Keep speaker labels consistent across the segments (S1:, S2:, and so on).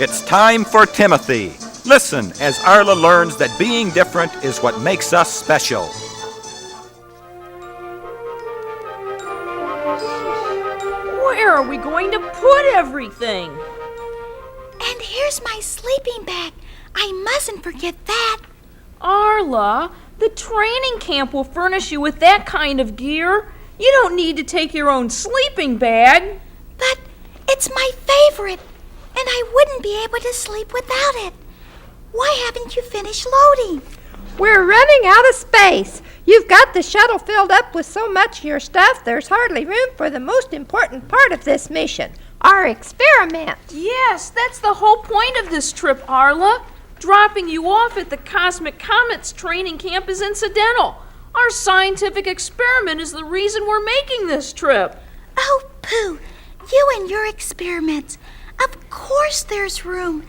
S1: It's time for Timothy. Listen as Arla learns that being different is what makes us special.
S2: Where are we going to put everything?
S3: And here's my sleeping bag. I mustn't forget that.
S2: Arla, the training camp will furnish you with that kind of gear. You don't need to take your own sleeping bag.
S3: But it's my favorite, and I wouldn't be able to sleep without it. Why haven't you finished loading?
S4: We're running out of space. You've got the shuttle filled up with so much of your stuff, there's hardly room for the most important part of this mission, our experiment.
S2: Yes, that's the whole point of this trip, Arla. Dropping you off at the Cosmic Comets training camp is incidental. Our scientific experiment is the reason we're making this trip.
S3: Oh, Pooh, you and your experiments. Of course there's room.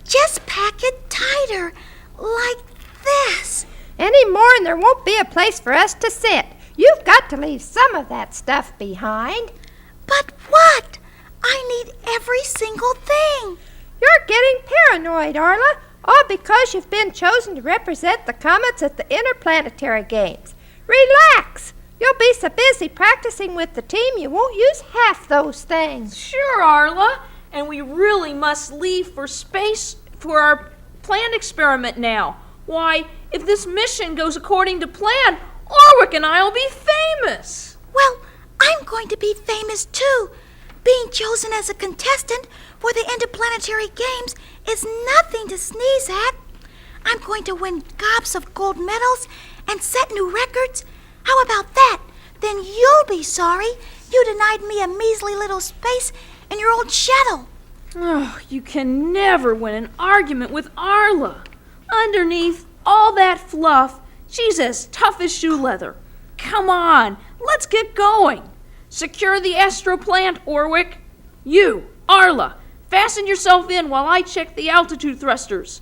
S3: Just pack it tighter, like this.
S4: Any more and there won't be a place for us to sit. You've got to leave some of that stuff behind.
S3: But what? I need every single thing.
S4: You're getting paranoid, Arla. All because you've been chosen to represent the comets at the Interplanetary Games. Relax. You'll be so busy practicing with the team you won't use half those things.
S2: Sure, Arla. And we really must leave for space for our planned experiment now. Why, if this mission goes according to plan, Orwick and I will be famous.
S3: Well, I'm going to be famous too. Being chosen as a contestant for the Interplanetary Games is nothing to sneeze at. I'm going to win gobs of gold medals and set new records. How about that? Then you'll be sorry you denied me a measly little space in your old shuttle.
S2: Oh, you can never win an argument with Arla. Underneath all that fluff, she's as tough as shoe leather. Come on, let's get going. Secure the astroplant, Orwick. You, Arla, fasten yourself in while I check the altitude thrusters.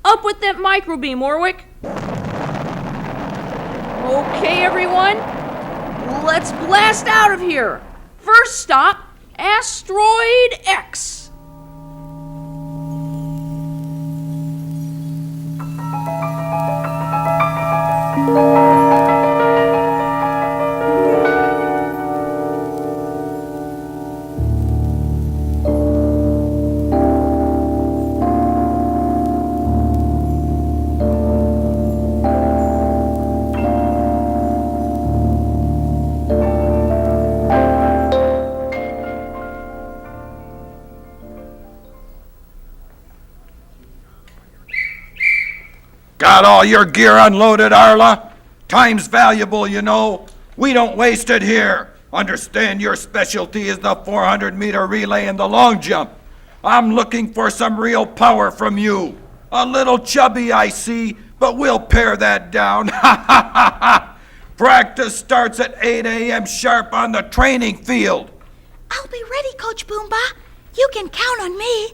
S2: Up with that microbeam, Orwick. Okay, everyone, let's blast out of here. First stop, Asteroid X.
S1: Got all your gear unloaded, Arla? Time's valuable, you know. We don't waste it here. Understand your specialty is the 400-meter relay and the long jump. I'm looking for some real power from you. A little chubby, I see, but we'll pare that down. Ha ha ha ha! Practice starts at 8 a.m. sharp on the training field.
S3: I'll be ready, Coach Boomba. You can count on me.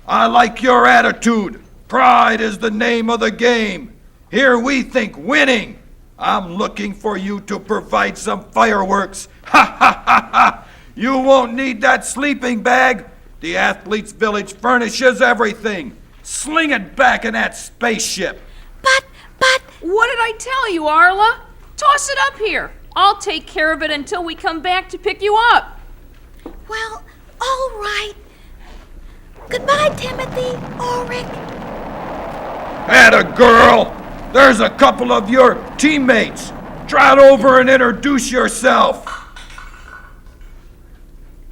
S1: I like your attitude. Pride is the name of the game. Here we think winning. I'm looking for you to provide some fireworks. Ha ha ha ha! You won't need that sleeping bag. The Athletes' Village furnishes everything. Sling it back in that spaceship.
S3: But...
S2: What did I tell you, Arla? Toss it up here. I'll take care of it until we come back to pick you up.
S3: Well, all right. Goodbye, Timothy, Ulrich.
S1: Atta girl! There's a couple of your teammates. Trot over and introduce yourself.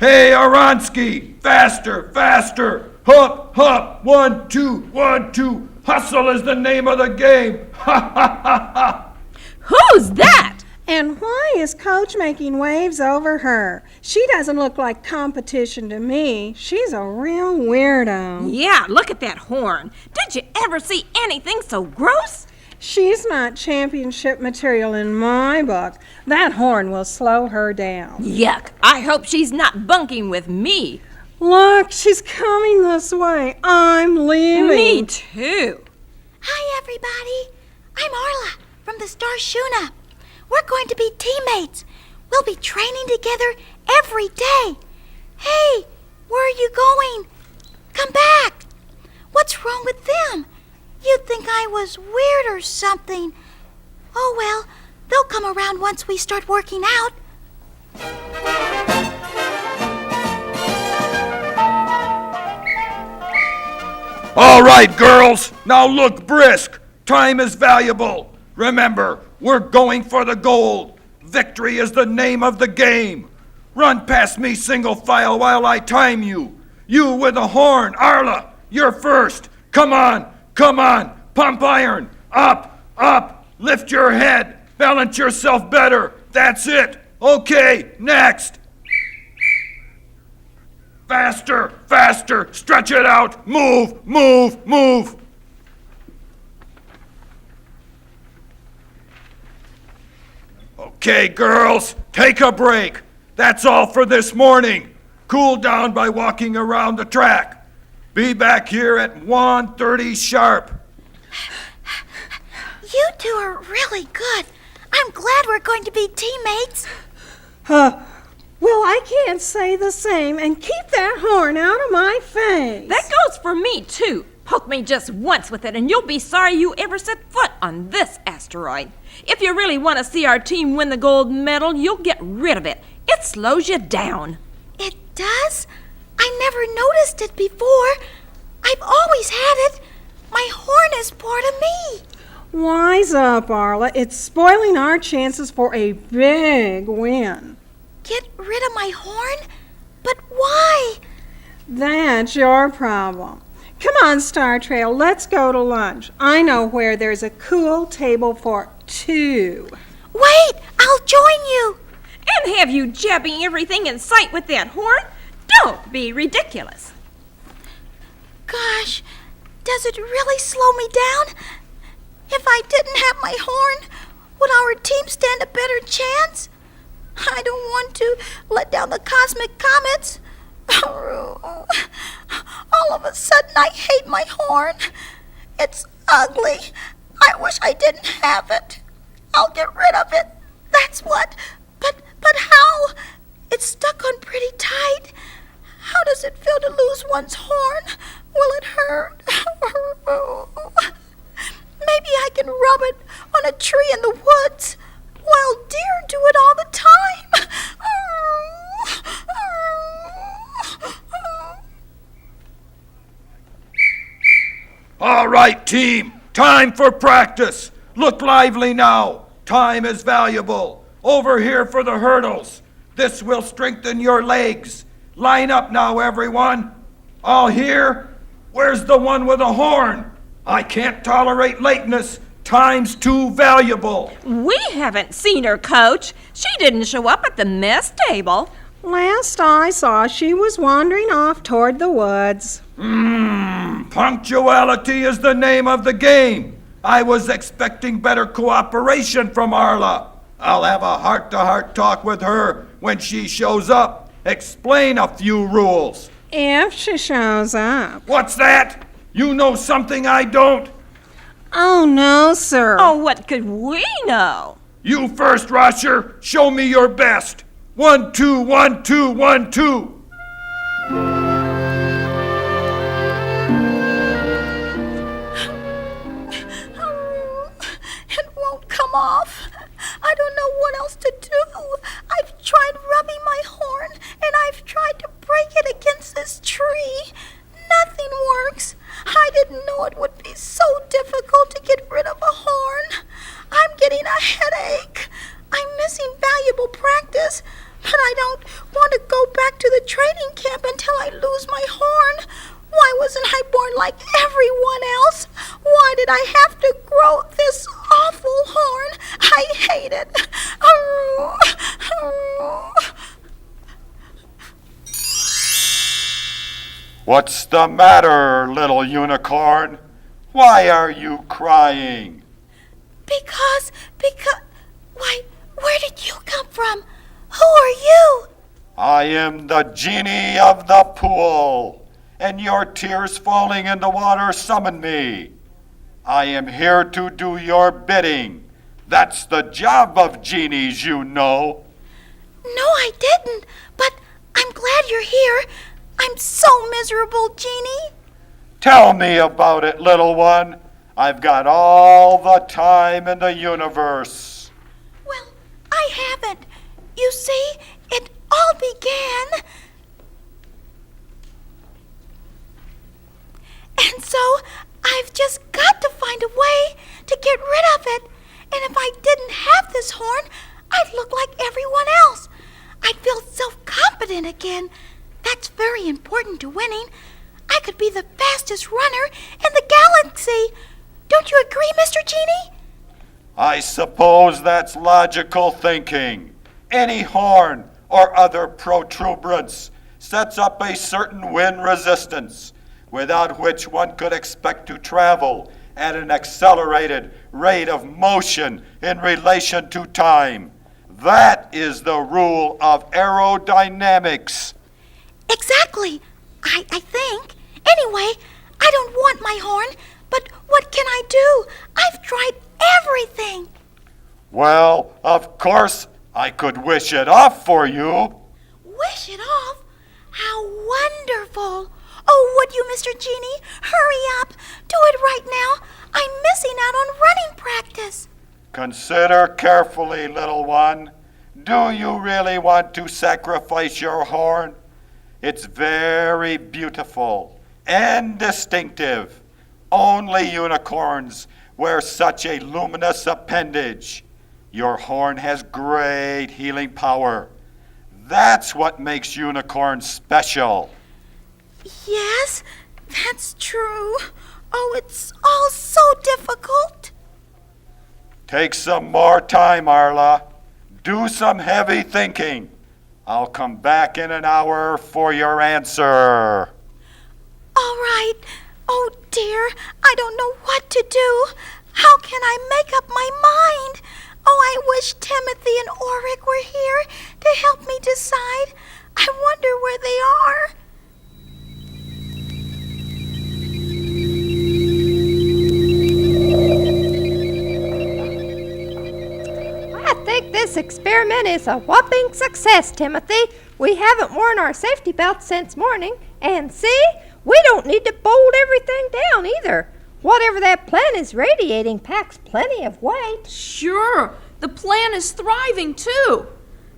S1: Hey, Aronsky, faster, faster. Hup, hup, 1, 2, 1, 2. Hustle is the name of the game. Ha ha ha ha.
S5: Who's that?
S6: And why is Coach making waves over her? She doesn't look like competition to me. She's a real weirdo.
S5: Yeah, look at that horn. Did you ever see anything so gross?
S6: She's not championship material in my book. That horn will slow her down.
S5: Yuck. I hope she's not bunking with me.
S6: Look, she's coming this way. I'm leaving.
S5: Me too.
S3: Hi, everybody. I'm Arla from the Star Shuna. We're going to be teammates. We'll be training together every day. Hey, where are you going? Come back. What's wrong with them? You'd think I was weird or something. Oh well, they'll come around once we start working out.
S1: All right, girls, now look brisk. Time is valuable. Remember, we're going for the gold. Victory is the name of the game. Run past me single file while I time you. You with the horn, Arla, you're first. Come on, pump iron. Up, lift your head. Balance yourself better. That's it. Okay, next. Faster, stretch it out. Move. Okay, girls, take a break. That's all for this morning. Cool down by walking around the track. Be back here at 1:30 sharp.
S3: You two are really good. I'm glad we're going to be teammates.
S6: Well, I can't say the same, and keep that horn out of my face.
S5: That goes for me, too. Poke me just once with it, and you'll be sorry you ever set foot on this asteroid. If you really want to see our team win the gold medal, you'll get rid of it. It slows you down.
S3: It does? I never noticed it before. I've always had it. My horn is part of me.
S6: Wise up, Arla. It's spoiling our chances for a big win.
S3: Get rid of my horn? But why?
S6: That's your problem. Come on, Star Trail, let's go to lunch. I know where there's a cool table for two.
S3: Wait, I'll join you.
S5: And have you jabbing everything in sight with that horn? Don't be ridiculous.
S3: Gosh, does it really slow me down? If I didn't have my horn, would our team stand a better chance? I don't want to let down the cosmic comets. All of a sudden, I hate my horn. It's ugly. I wish I didn't have it. I'll get rid of it. That's what. But how? It's stuck on pretty tight. How does it feel to lose one's horn? Will it hurt? Maybe I can rub it on a tree in the woods. Wild deer do it all the time.
S1: All right, team, time for practice. Look lively now. Time is valuable. Over here for the hurdles. This will strengthen your legs. Line up now, everyone. All here? Where's the one with a horn? I can't tolerate lateness. Time's too valuable.
S5: We haven't seen her, Coach. She didn't show up at the mess table.
S6: Last I saw, she was wandering off toward the woods.
S1: Punctuality is the name of the game. I was expecting better cooperation from Arla. I'll have a heart-to-heart talk with her when she shows up. Explain a few rules.
S6: If she shows up.
S1: What's that? You know something I don't?
S6: Oh, no, sir.
S5: Oh, what could we know?
S1: You first, Rosher. Show me your best. 1, 2, 1, 2, 1, 2.
S3: It won't come off. I don't know what else to do. I've tried rubbing my horn, and I've tried to break it against this tree. Nothing works. I didn't know it would be so difficult to get rid of a horn. I'm getting a headache. I'm missing valuable practice, but I don't want to go back to the training camp until I lose my horn. Why wasn't I born like everyone else? Why did I have to grow this awful horn? I hate it.
S1: What's the matter, little unicorn? Why are you crying?
S3: Because, why, where did you come from? Who are you?
S1: I am the genie of the pool, and your tears falling in the water summon me. I am here to do your bidding. That's the job of genies, you know.
S3: No, I didn't, but I'm glad you're here. I'm so miserable, Genie.
S1: Tell me about it, little one. I've got all the time in the universe.
S3: Well, I haven't. You see, it all began. And so I've just got to find a way to get rid of it. And if I didn't have this horn, I'd look like everyone else. I'd feel self-confident again. That's very important to winning. I could be the fastest runner in the galaxy. Don't you agree, Mr. Genie?
S1: I suppose that's logical thinking. Any horn or other protuberance sets up a certain wind resistance, without which one could expect to travel at an accelerated rate of motion in relation to time. That is the rule of aerodynamics.
S3: Exactly. I think. Anyway, I don't want my horn, but what can I do? I've tried everything.
S1: Well, of course, I could wish it off for you.
S3: Wish it off? How wonderful. Oh, would you, Mr. Genie? Hurry up. Do it right now. I'm missing out on running practice.
S1: Consider carefully, little one. Do you really want to sacrifice your horn? It's very beautiful and distinctive. Only unicorns wear such a luminous appendage. Your horn has great healing power. That's what makes unicorns special.
S3: Yes, that's true. Oh, it's all so difficult.
S1: Take some more time, Arla. Do some heavy thinking. I'll come back in an hour for your answer.
S3: All right. Oh, dear, I don't know what to do. How can I make up my mind? Oh, I wish Timothy and Ulrich were here to help me decide. I wonder where they are.
S4: I think this experiment is a whopping success, Timothy. We haven't worn our safety belts since morning, and see, we don't need to bolt everything down either. Whatever that plant is radiating packs plenty of weight.
S2: Sure, the plant is thriving too.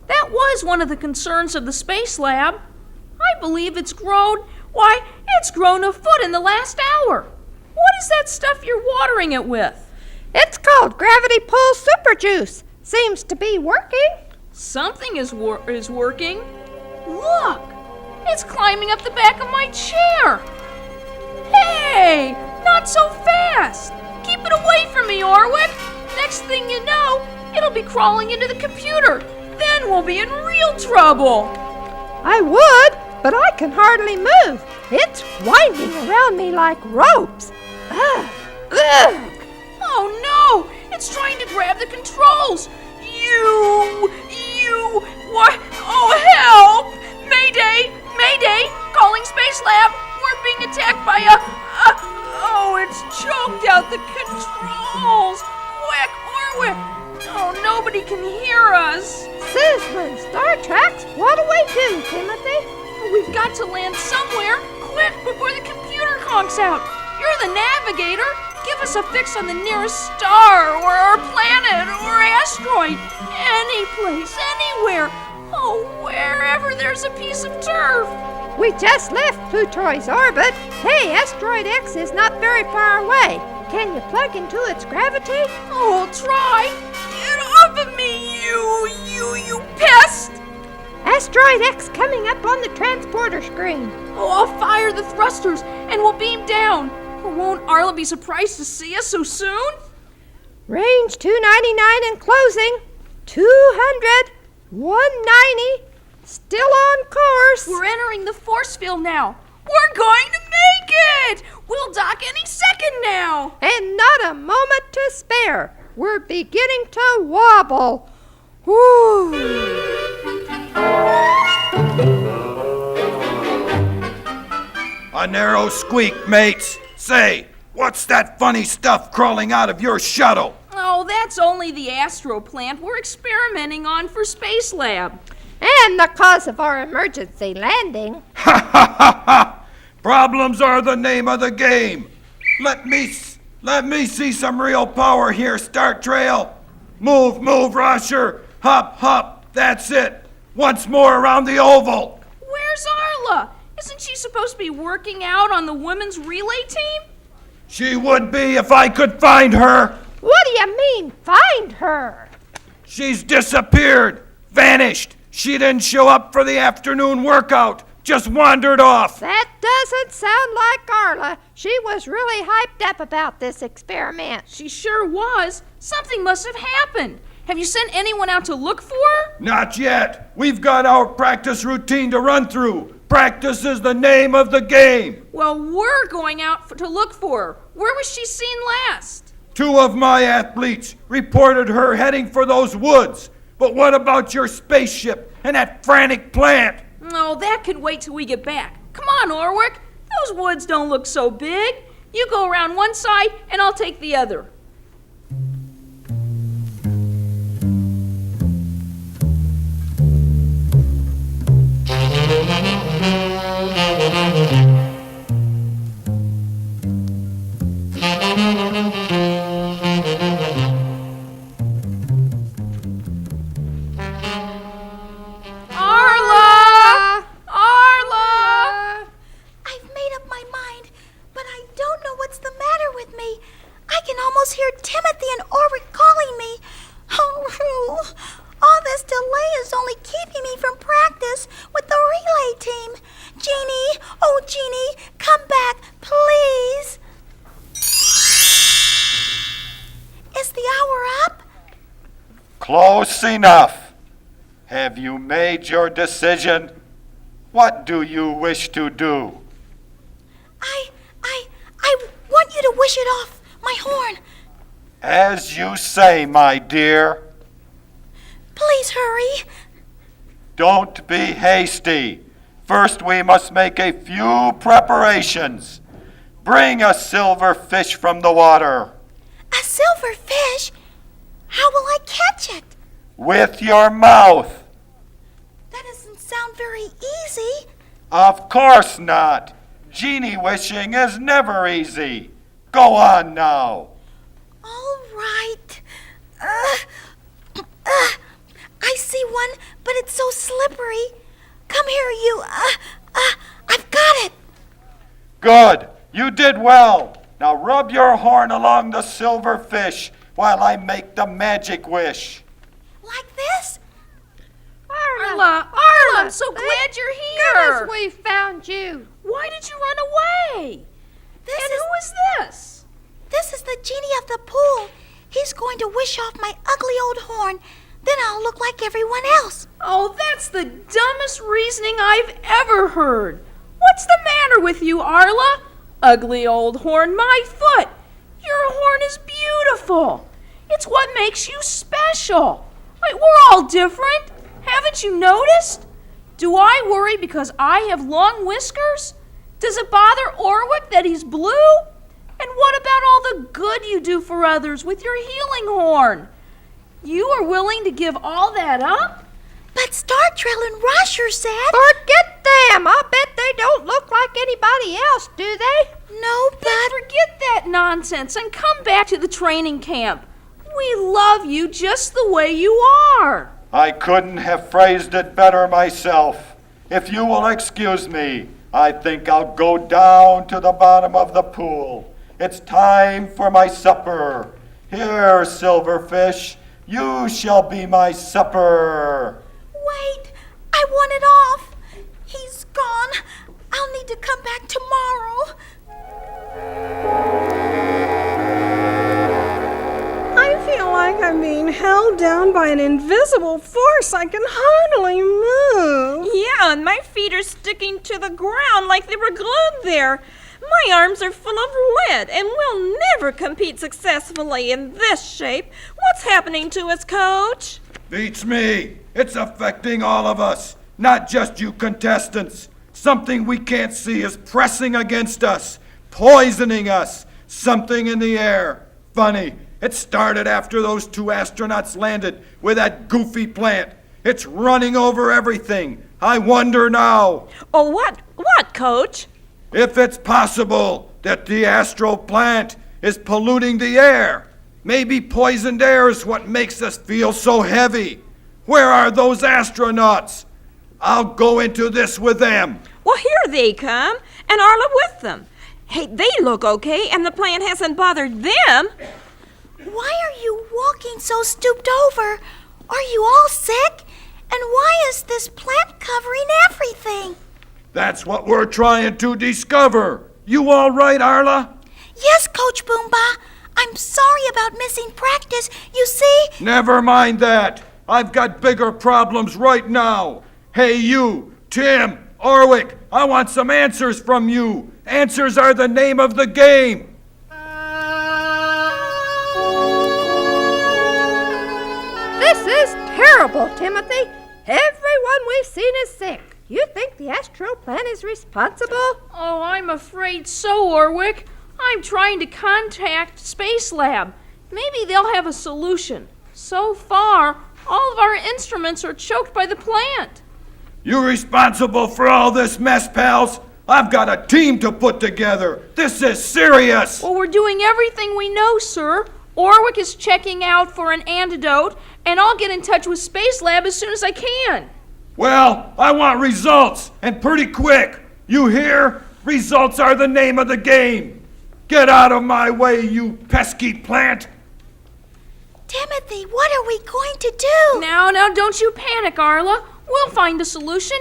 S2: That was one of the concerns of the space lab. I believe it's grown a foot in the last hour. What is that stuff you're watering it with?
S4: It's called Gravity Pull Super Juice. Seems to be working.
S2: Something is working. Look, it's climbing up the back of my chair. Hey, not so fast. Keep it away from me, Orwick. Next thing you know, it'll be crawling into the computer. Then we'll be in real trouble.
S4: I would, but I can hardly move. It's winding around me like ropes. Ugh. Ugh.
S2: Oh no! It's trying to grab the controls! What? Oh, help! Mayday! Mayday! Calling Space Lab! We're being attacked by oh, it's choked out the controls! Quick, Orwick! Oh, nobody can hear us!
S4: Sizzling Star Treks, what do we do, Timothy?
S2: We've got to land somewhere, quick, before the computer conks out! You're the navigator! Give us a fix on the nearest star, or planet, or asteroid. Any place, anywhere. Oh, wherever there's a piece of turf.
S4: We just left Pluto's orbit. Hey, Asteroid X is not very far away. Can you plug into its gravity?
S2: Oh, I'll try. Get off of me, you pest!
S4: Asteroid X coming up on the transporter screen.
S2: Oh, I'll fire the thrusters, and we'll beam down. Or won't Arla be surprised to see us so soon?
S4: Range 299 and closing. 200. 190. Still on course.
S2: We're entering the force field now. We're going to make it! We'll dock any second now.
S4: And not a moment to spare. We're beginning to wobble. Whoo!
S1: A narrow squeak, mates. Say, what's that funny stuff crawling out of your shuttle?
S2: Oh, that's only the astro plant we're experimenting on for Space Lab.
S4: And the cause of our emergency landing.
S1: Ha ha ha ha! Problems are the name of the game. Let me see some real power here, Star Trail. Move, Rusher. Hop. That's it. Once more around the oval.
S2: Where's Arla? Isn't she supposed to be working out on the women's relay team?
S1: She would be if I could find her.
S4: What do you mean, find her?
S1: She's disappeared. Vanished. She didn't show up for the afternoon workout. Just wandered off.
S4: That doesn't sound like Arla. She was really hyped up about this experiment.
S2: She sure was. Something must have happened. Have you sent anyone out to look for her?
S1: Not yet. We've got our practice routine to run through. Practice is the name of the game.
S2: Well, we're going out to look for her. Where was she seen last?
S1: 2 of my athletes reported her heading for those woods. But what about your spaceship and that frantic plant?
S2: No, that can wait till we get back. Come on, Orwick. Those woods don't look so big. You go around one side, and I'll take the other.
S1: Close enough. Have you made your decision? What do you wish to do?
S3: I want you to wish it off my horn.
S1: As you say, my dear.
S3: Please hurry.
S1: Don't be hasty. First we must make a few preparations. Bring a silver fish from the water.
S3: A silver fish? How will I catch it?
S1: With your mouth.
S3: That doesn't sound very easy.
S1: Of course not. Genie wishing is never easy. Go on now.
S3: All right. I see one, but it's so slippery. Come here, you. I've got it.
S1: Good. You did well. Now rub your horn along the silver fish while I make the magic wish.
S3: Like this?
S2: Arla, I'm so glad you're here.
S4: Goodness, we found you.
S2: Why did you run away? Who is this?
S3: This is the genie of the pool. He's going to wish off my ugly old horn. Then I'll look like everyone else.
S2: Oh, that's the dumbest reasoning I've ever heard. What's the matter with you, Arla? Ugly old horn, my foot. Your horn is beautiful. It's what makes you special. We're all different. Haven't you noticed? Do I worry because I have long whiskers? Does it bother Orwick that he's blue? And what about all the good you do for others with your healing horn? You are willing to give all that up?
S3: But Star Trail and Rasher said...
S4: Forget them! I'll bet they don't look like anybody else, do they?
S3: No, but...
S2: Then forget that nonsense and come back to the training camp. We love you just the way you are.
S1: I couldn't have phrased it better myself. If you will excuse me, I think I'll go down to the bottom of the pool. It's time for my supper. Here, Silverfish, you shall be my supper.
S3: Wait, I want it off. He's gone. I'll need to come back tomorrow.
S6: I feel like I'm being held down by an invisible force. I can hardly move.
S5: Yeah, and my feet are sticking to the ground like they were glued there. My arms are full of lead, and we'll never compete successfully in this shape. What's happening to us, Coach?
S1: Beats me. It's affecting all of us, not just you contestants. Something we can't see is pressing against us, poisoning us. Something in the air. Funny. It started after those 2 astronauts landed with that goofy plant. It's running over everything. I wonder now.
S5: Oh, what, Coach?
S1: If it's possible that the astral plant is polluting the air, maybe poisoned air is what makes us feel so heavy. Where are those astronauts? I'll go into this with them.
S5: Well, here they come, and Arla with them. Hey, they look okay, and the plant hasn't bothered them.
S3: Why are you walking so stooped over? Are you all sick? And why is this plant covering everything?
S1: That's what we're trying to discover. You all right, Arla?
S3: Yes, Coach Boomba. I'm sorry about missing practice. You see?
S1: Never mind that. I've got bigger problems right now. Hey, you, Tim, Orwick, I want some answers from you. Answers are the name of the game.
S4: This is terrible, Timothy. Everyone we've seen is sick. You think the astral plant is responsible?
S2: Oh, I'm afraid so, Orwick. I'm trying to contact Space Lab. Maybe they'll have a solution. So far, all of our instruments are choked by the plant.
S1: You responsible for all this mess, pals? I've got a team to put together. This is serious.
S2: Well, we're doing everything we know, sir. Orwick is checking out for an antidote, and I'll get in touch with Space Lab as soon as I can.
S1: Well, I want results, and pretty quick. You hear? Results are the name of the game. Get out of my way, you pesky plant.
S3: Timothy, what are we going to do?
S2: Now, don't you panic, Arla. We'll find a solution.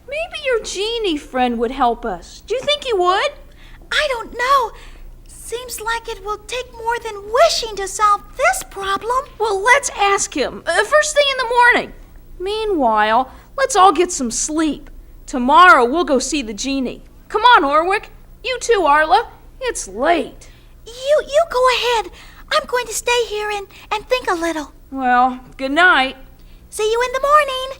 S2: Maybe your genie friend would help us. Do you think he would?
S3: I don't know. Seems like it will take more than wishing to solve this problem.
S2: Well, let's ask him. First thing in the morning. Meanwhile, let's all get some sleep. Tomorrow we'll go see the genie. Come on, Orwick. You too, Arla. It's late.
S3: You go ahead. I'm going to stay here and think a little.
S2: Well, good night.
S3: See you in the morning.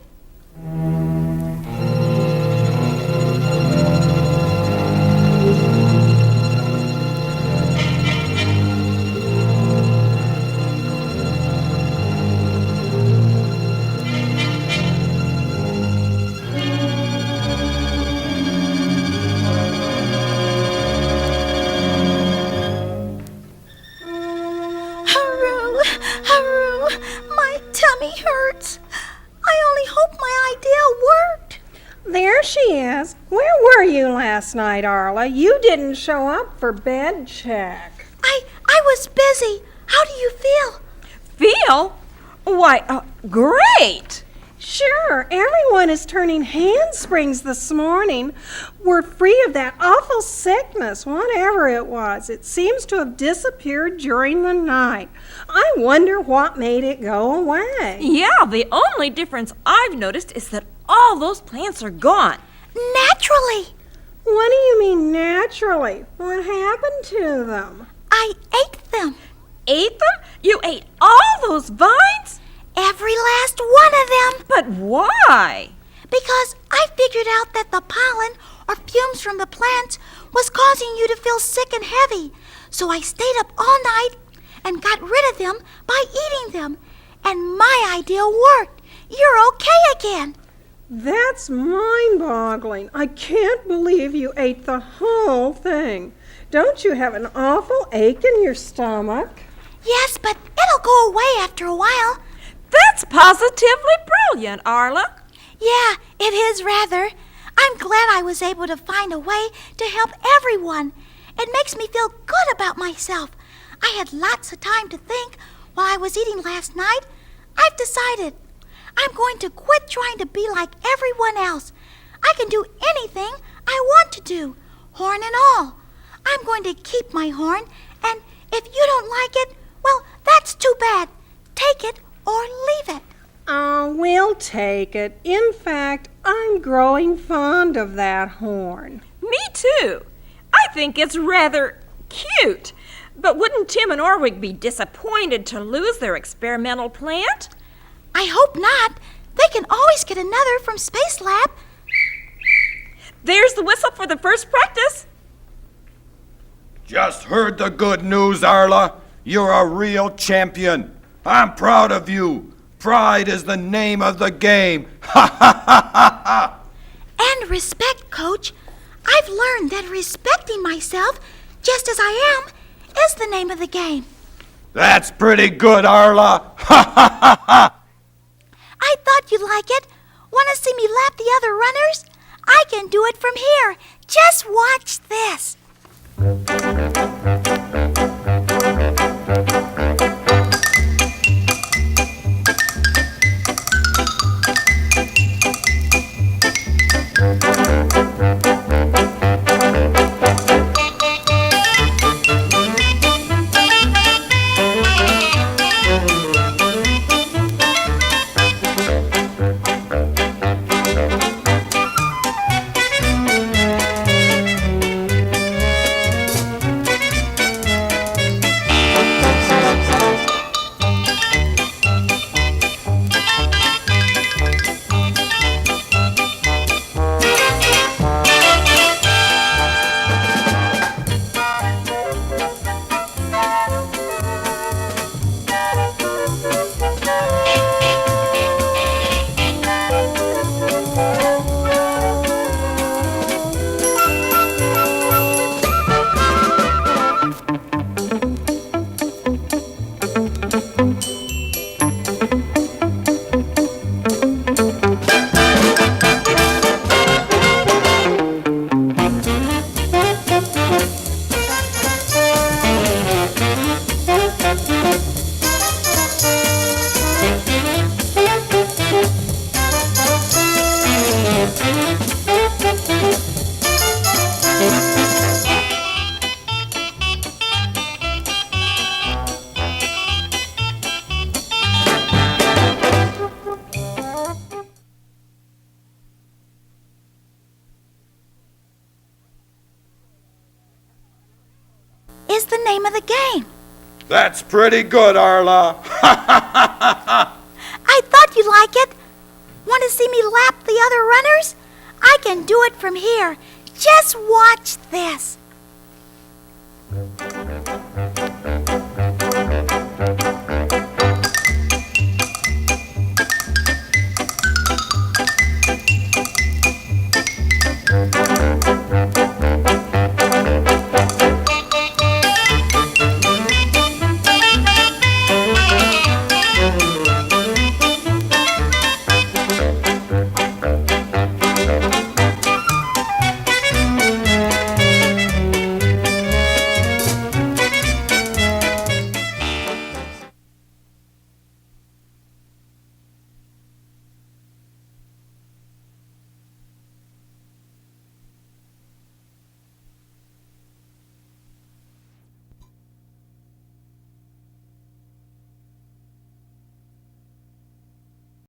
S3: My tummy hurts. I only hope my idea worked.
S6: There she is. Where were you last night, Arla? You didn't show up for bed check.
S3: I was busy. How do you feel?
S5: Feel? Why, great!
S6: Sure, everyone is turning handsprings this morning. We're free of that awful sickness, whatever it was. It seems to have disappeared during the night. I wonder what made it go away.
S5: Yeah, the only difference I've noticed is that all those plants are gone.
S3: Naturally.
S6: What do you mean naturally? What happened to them?
S3: I ate them.
S5: Ate them? You ate all those vines?
S3: Every last one of them.
S5: But why?
S3: Because I figured out that the pollen or fumes from the plants was causing you to feel sick and heavy. So I stayed up all night and got rid of them by eating them. And my idea worked. You're okay again.
S6: That's mind-boggling. I can't believe you ate the whole thing. Don't you have an awful ache in your stomach?
S3: Yes, but it'll go away after a while.
S5: That's positively brilliant, Arla.
S3: Yeah, it is rather. I'm glad I was able to find a way to help everyone. It makes me feel good about myself. I had lots of time to think while I was eating last night. I've decided I'm going to quit trying to be like everyone else. I can do anything I want to do, horn and all. I'm going to keep my horn, and if you don't like it, well, that's too bad. Take it or leave it.
S6: We'll take it. In fact, I'm growing fond of that horn.
S5: Me too. I think it's rather cute. But wouldn't Tim and Orwick be disappointed to lose their experimental plant?
S3: I hope not. They can always get another from Space Lab.
S5: There's the whistle for the first practice.
S1: Just heard the good news, Arla. You're a real champion. I'm proud of you. Pride is the name of the game. Ha ha ha ha ha!
S3: And respect, Coach. I've learned that respecting myself, just as I am, is the name of the game.
S1: That's pretty good, Arla. Ha ha ha ha!
S3: I thought you'd like it. Want to see me lap the other runners? I can do it from here. Just watch this. Is the name of the game.
S1: That's pretty good, Arla.
S3: I thought you'd like it. Want to see me lap the other runners? I can do it from here. Just watch this.